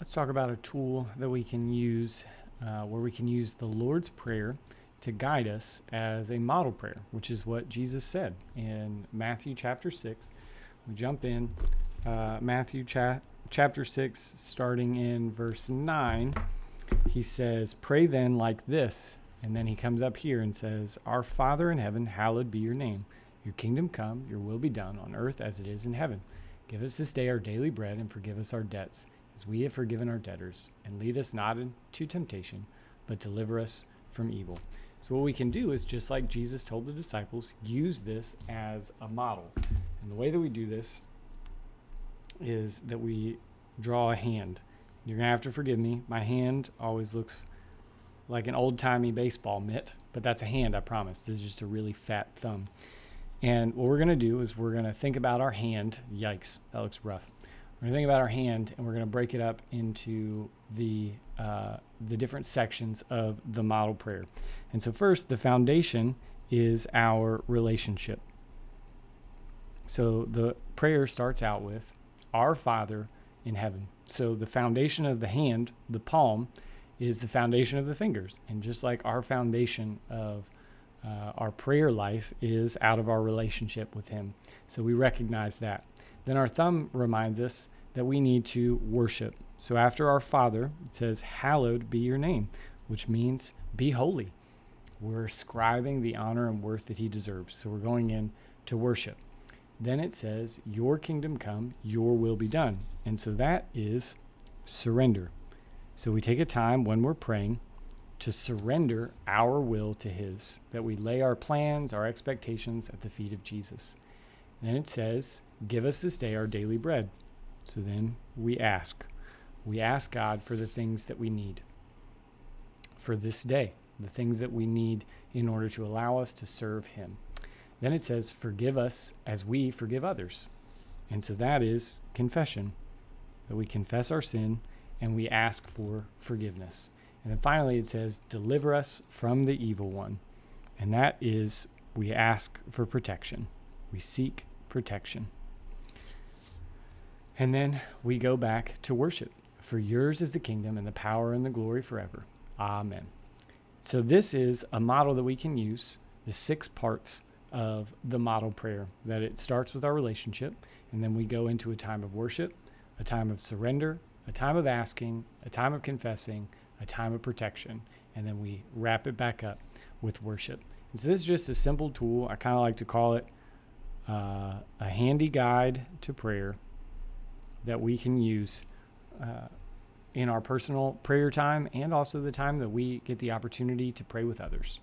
Let's talk about a tool that we can use where we can use the Lord's Prayer to guide us as a model prayer, which is what Jesus said in Matthew chapter 6. We jump in Matthew chapter 6, starting in verse 9. He says, "Pray then like this." And then he comes up here and says, "Our Father in heaven, hallowed be your name. Your kingdom come, your will be done on earth as it is in heaven. Give us this day our daily bread and forgive us our debts as we have forgiven our debtors. And lead us not into temptation, but deliver us from evil." So what we can do is, just like Jesus told the disciples, use this as a model. And the way that we do this is that we draw a hand. You're going to have to forgive me. My hand always looks like an old-timey baseball mitt, but that's a hand, I promise. This is just a really fat thumb. And what we're going to do is we're going to think about our hand. Yikes, that looks rough. We're going to think about our hand, and we're going to break it up into the different sections of the model prayer. And so first, the foundation is our relationship. So the prayer starts out with, "Our Father in heaven." So the foundation of the hand, the palm, is the foundation of the fingers. And just like our foundation of our prayer life is out of our relationship with him. So we recognize that. Then our thumb reminds us that we need to worship. So after our Father, it says, "Hallowed be your name," which means be holy. We're ascribing the honor and worth that he deserves. So we're going in to worship. Then it says, "Your kingdom come, your will be done." And so that is surrender. So we take a time when we're praying to surrender our will to his, that we lay our plans, our expectations at the feet of Jesus. And then it says, "Give us this day our daily bread." So then we ask. We ask God for the things that we need for this day, the things that we need in order to allow us to serve him. Then it says, "Forgive us as we forgive others." And so that is confession, that we confess our sin and we ask for forgiveness. And then finally it says, "Deliver us from the evil one." And that is, we ask for protection. We seek protection. And then we go back to worship. "For yours is the kingdom and the power and the glory forever. Amen." So this is a model that we can use, the 6 parts of the model prayer, that it starts with our relationship, and then we go into a time of worship, a time of surrender, a time of asking, a time of confessing, a time of protection, and then we wrap it back up with worship. And so this is just a simple tool. I kind of like to call it a handy guide to prayer that we can use in our personal prayer time, and also the time that we get the opportunity to pray with others.